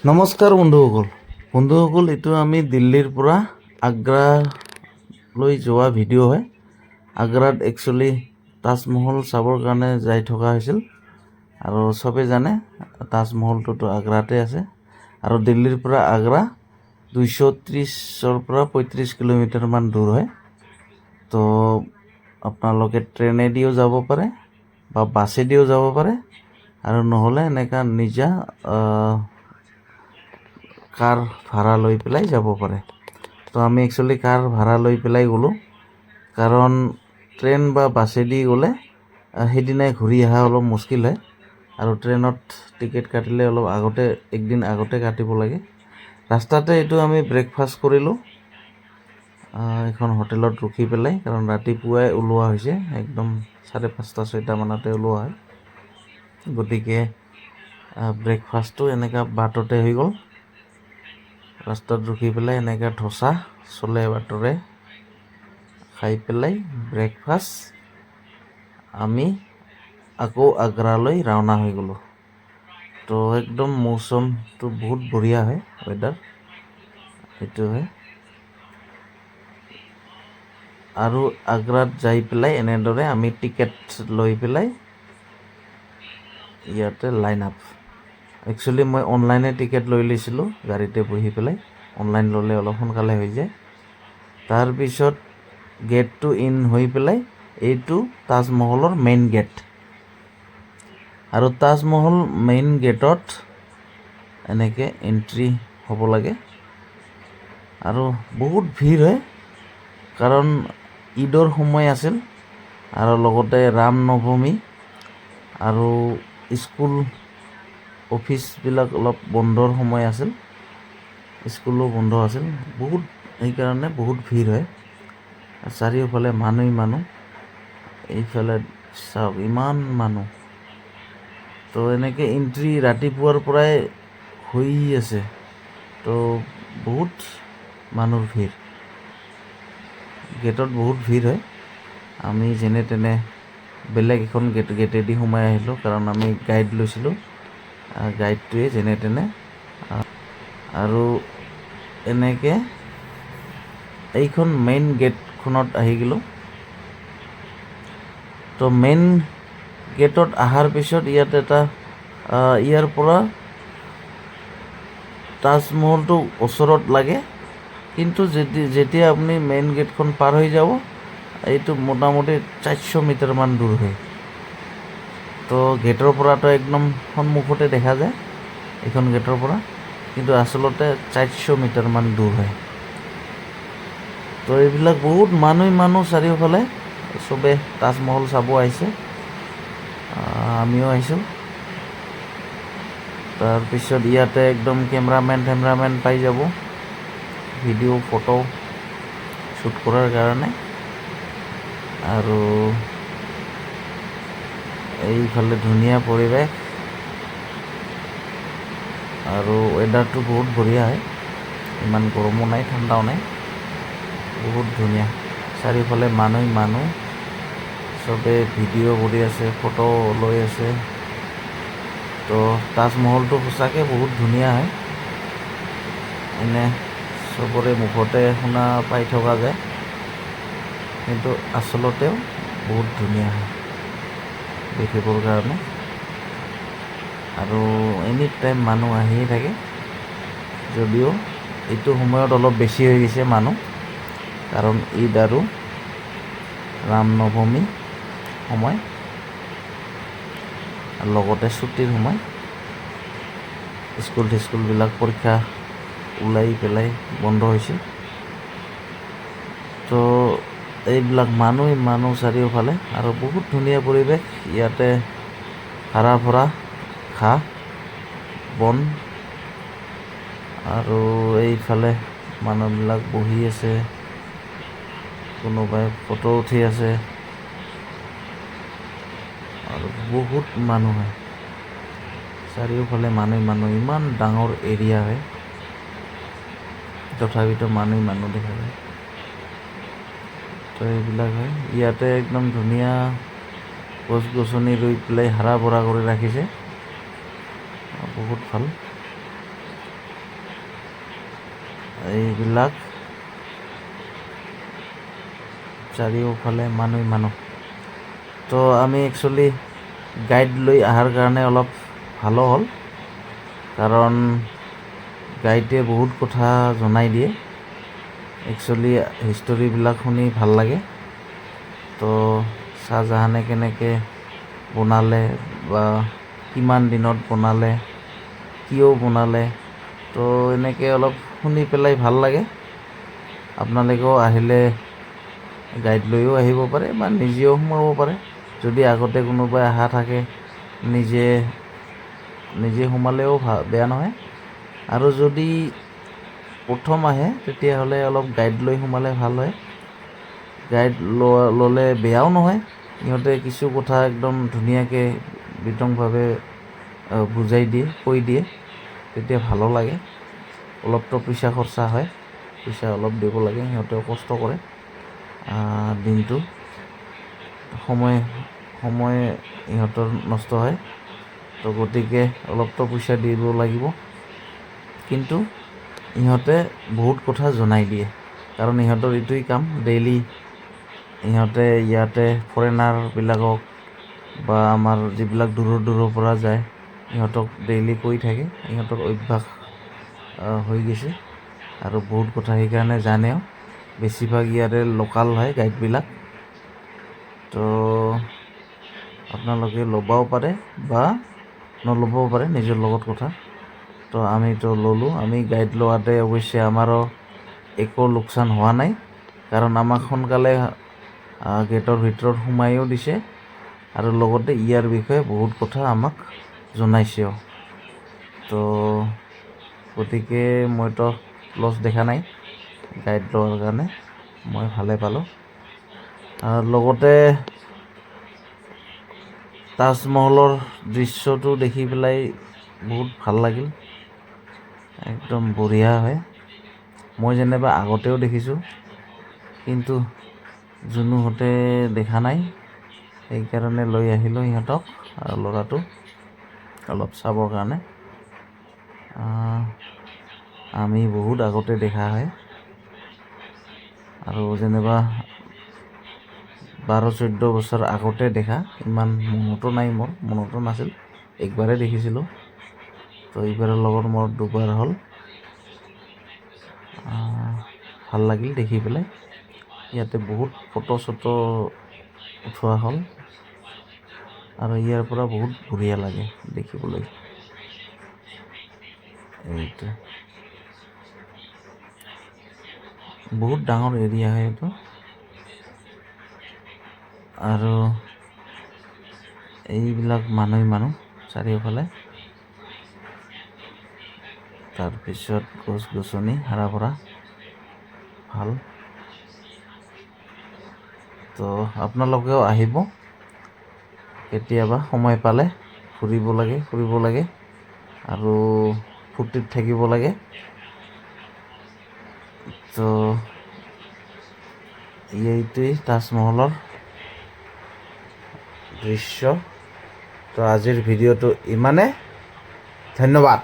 নমস্কাৰ বন্ধুসকল এইটো আমি দিল্লীৰ পৰা আগ্ৰালৈ যোৱা ভিডিঅ' হয়। আগ্ৰাত একচুৱেলি তাজমহল চাবৰ কাৰণে যাই থকা হৈছিল আৰু চবে জানে তাজমহলটোতো আগ্ৰাতে আছে আৰু দিল্লীৰ পৰা আগ্ৰা 230-ৰ পৰা 35 কিলোমিটাৰমান দূৰ হয়। তো আপোনালোকে ট্ৰেনেদিও যাব পাৰে বা বাছেদিও যাব পাৰে আৰু নহ'লে এনেকা নিজা কাৰ ভাড়া লৈ পেলাই যাব পাৰে। তো আমি একচুৱেলি কাৰ ভাড়া লৈ পেলাই গ'লোঁ, কাৰণ ট্ৰেইন বা বাছেদি গ'লে সেইদিনাই ঘূৰি অহা অলপ মুস্কিল হয় আৰু ট্ৰেইনত টিকেট কাটিলে অলপ একদিন আগতে কাটিব লাগে। ৰাস্তাতে এইটো আমি ব্ৰেকফাষ্ট কৰিলোঁ এখন হোটেলত ৰখি পেলাই, কাৰণ ৰাতিপুৱাই ওলোৱা হৈছে, একদম 5:30-6টা মানতে ওলোৱা হয়। গতিকে ব্ৰেকফাষ্টটো এনেকা বাটতে হৈ গ'ল। ৰাস্তাত ৰখি পেলাই এনেকা ধোচা চলে বাটৰে খাই পেলাই ব্ৰেকফাষ্ট আমি আকৌ আগ্ৰালৈ ৰাওনা হৈ গ'লোঁ। তো একদম মৌচমটো বহুত বঢ়িয়া হয়, ৱেডাৰ এইটো হয়। আৰু আগ্ৰাত যাই পেলাই এনেদৰে আমি টিকেট লৈ পেলাই ইয়াতে লাইন আপ। একচুৱেলি মই অনলাইনে টিকেট লৈ লৈছিলোঁ, গাড়ীতে বহি পেলাই। অনলাইন ল'লে অলপ সোনকালে হৈ যায়। তাৰপিছত গেটটো ইন হৈ পেলাই এইটো তাজমহলৰ মেইন গেট, আৰু তাজমহল মেইন গেটত এনেকৈ এণ্ট্ৰি হ'ব লাগে আৰু বহুত ভিৰ হয়, কাৰণ ঈদৰ সময় আছিল আৰু লগতে ৰাম নৱমী আৰু স্কুল অফিচবিলাক অলপ বন্ধৰ সময় আছিল, স্কুলো বন্ধ আছিল, সেইকাৰণে বহুত ভিৰ হয়। চাৰিওফালে মানুহ, এইফালে চাওক ইমান মানুহ। তো এনেকৈ এণ্ট্ৰি ৰাতিপুৱাৰ পৰাই হৈ আছে, তো বহুত মানুহৰ ভিৰ, গেটত বহুত ভিৰ হয়। আমি যেনে তেনে বেলেগ এখন গেটেদি সোমাই আহিলোঁ, কাৰণ আমি গাইড লৈছিলোঁ, গাইডটোৱে যেনে তেনে আৰু এনেকৈ এইখন মেইন গেটখনত আহি গ'লোঁ। তো মেইন গেটত অহাৰ পিছত ইয়াত এটা ইয়াৰ পৰা তাজমহলটো ওচৰত লাগে, কিন্তু যেতিয়া আপুনি মেইন গেটখন পাৰ হৈ যাব, এইটো মোটামুটি 400 মিটাৰমান দূৰ হয়। তো গেটৰ পৰাতো একদম সন্মুখতে দেখা যায় এইখন গেটৰ পৰা, কিন্তু আচলতে 400 মিটাৰমান দূৰ হয়। তো এইবিলাক বহুত মানুহ চাৰিওফালে, চবে তাজমহল চাব আহিছে, আমিও আহিছোঁ। তাৰপিছত ইয়াতে একদম কেমেৰামেন পাই যাব ভিডিঅ' ফটো শ্বুট কৰাৰ কাৰণে। আৰু এইফালে ধুনীয়া পৰিৱেশ আৰু ৱেডাৰটো বহুত বঢ়িয়া হয়, ইমান গৰমো নাই ঠাণ্ডাও নাই, বহুত ধুনীয়া। চাৰিওফালে মানুহ চবে ভিডিঅ' কৰি আছে, ফটো লৈ আছে। তো তাজমহলটো সঁচাকৈ বহুত ধুনীয়া হয়, এনে চবৰে মুখতে শুনা পাই থকা যায়, কিন্তু আচলতেও বহুত ধুনীয়া হয় দেখিবৰ কাৰণে। আৰু এনি টাইম মানুহ আহিয়ে থাকে, যদিও এইটো সময়ত অলপ বেছি হৈ গৈছে মানুহ, কাৰণ ঈদ আৰু ৰাম নৱমী সময়, লগতে ছুটিৰ সময়, স্কুলবিলাক পৰীক্ষা ওলাই পেলাই বন্ধ হৈছে। তো এইবিলাক মানুহ চাৰিওফালে, আৰু বহুত ধুনীয়া পৰিৱেশ। ইয়াতে হাৰা ভৰা ঘাঁহ বন, আৰু এইফালে মানুহবিলাক বহি আছে, কোনোবাই ফটো উঠি আছে, আৰু বহুত মানুহ হয় চাৰিওফালে, মানুহ ইমান ডাঙৰ এৰিয়া হয়, তথাপিতো মানুহ দেখা যায়। তো এইবিলাক হয়, ইয়াতে একদম ধুনীয়া গছ গছনি ৰুই পেলাই হাৰা ভৰা কৰি ৰাখিছে, বহুত ভাল। এইবিলাক চাৰিওফালে মানুহ। তো আমি একচুৱেলি গাইড লৈ অহাৰ কাৰণে অলপ ভালো হ'ল, কাৰণ গাইডে বহুত কথা জনাই দিয়ে। একচুৱেলি হিষ্টৰীবিলাক শুনি ভাল লাগে। তো শ্বাহজাহানে কেনেকৈ বনালে বা কিমান দিনত বনালে, কিয় বনালে, তো এনেকৈ অলপ শুনি পেলাই ভাল লাগে। আপোনালোকেও আহিলে গাইড লৈও আহিব পাৰে বা নিজেও সোমাব পাৰে। যদি আগতে কোনোবাই অহা থাকে নিজে সোমালেও বেয়া নহয়। আৰু যদি প্ৰথম আহে তেতিয়াহ'লে অলপ গাইড লৈ সোমালে ভাল হয়। গাইড ল'লে বেয়াও নহয়, সিহঁতে কিছু কথা একদম ধুনীয়াকৈ বিতংভাৱে বুজাই দিয়ে, কৈ দিয়ে, তেতিয়া ভালো লাগে। অলপতো পইচা খৰচা হয়, পইচা অলপ দিব লাগে, সিহঁতেও কষ্ট কৰে। দিনটো সময় ইহঁতৰ নষ্ট হয়, তো গতিকে অলপতো পইচা দিব লাগিব। কিন্তু ইহঁতে বহুত কথা জনাই দিয়ে, কাৰণ ইহঁতৰ এইটোৱেই কাম। ডেইলি ইহঁতে ইয়াতে ফৰেনাৰবিলাকক বা আমাৰ যিবিলাক দূৰৰ পৰা যায় ইহঁতক ডেইলি কৈ থাকে। ইহঁতৰ অভ্যাস হৈ গৈছে আৰু বহুত কথা সেইকাৰণে জানেও। বেছিভাগ ইয়াৰে লোকাল হয় গাইডবিলাক। তো আপোনালোকে ল'বও পাৰে বা নল'বও পাৰে, নিজৰ লগত কথা। তো আমিতো ল'লোঁ। আমি গাইড লোৱাতে অৱশ্যে আমাৰো একো লোকচান হোৱা নাই, কাৰণ আমাক সোনকালে গেটৰ ভিতৰত সোমাইও দিছে আৰু লগতে ইয়াৰ বিষয়ে বহুত কথা আমাক জনাইছেও। তো গতিকে মইতো লছ দেখা নাই গাইড লোৱাৰ কাৰণে, মই ভালে পালোঁ। আৰু লগতে তাজমহলৰ দৃশ্যটো দেখি পেলাই বহুত ভাল লাগিল, একদম বঢ়িয়া হয়। মই যেনিবা আগতেও দেখিছোঁ, কিন্তু জুনুহঁতে দেখা নাই, সেইকাৰণে লৈ আহিলোঁ সিহঁতক আৰু ল'ৰাটো অলপ চাবৰ কাৰণে। আমি বহুত আগতে দেখা হয়, আৰু যেনিবা 12-14 বছৰ আগতে দেখা, ইমান মনতো নাই, মনতো নাছিল, একবাৰেই দেখিছিলোঁ। তো এইবাৰৰ লগত মোৰ 2বাৰ হ'ল। ভাল লাগিল দেখি পেলাই। ইয়াতে বহুত ফটো উঠোৱা হ'ল আৰু ইয়াৰ পৰা বহুত বঢ়িয়া লাগে দেখিবলৈ। এইটো বহুত ডাঙৰ এৰিয়া হয় এইটো, আৰু এইবিলাক মানুহ চাৰিওফালে। তাৰপিছত গছ-গছনি হাৰা ভৰা ভাল। তো আপোনালোকেও আহিব কেতিয়াবা সময় পালে, ফুৰিব লাগে আৰু ফূৰ্তিত থাকিব লাগে। তো এইটোৱেই তাজমহলৰ দৃশ্য। তো আজিৰ ভিডিঅ'টো ইমানে, ধন্যবাদ।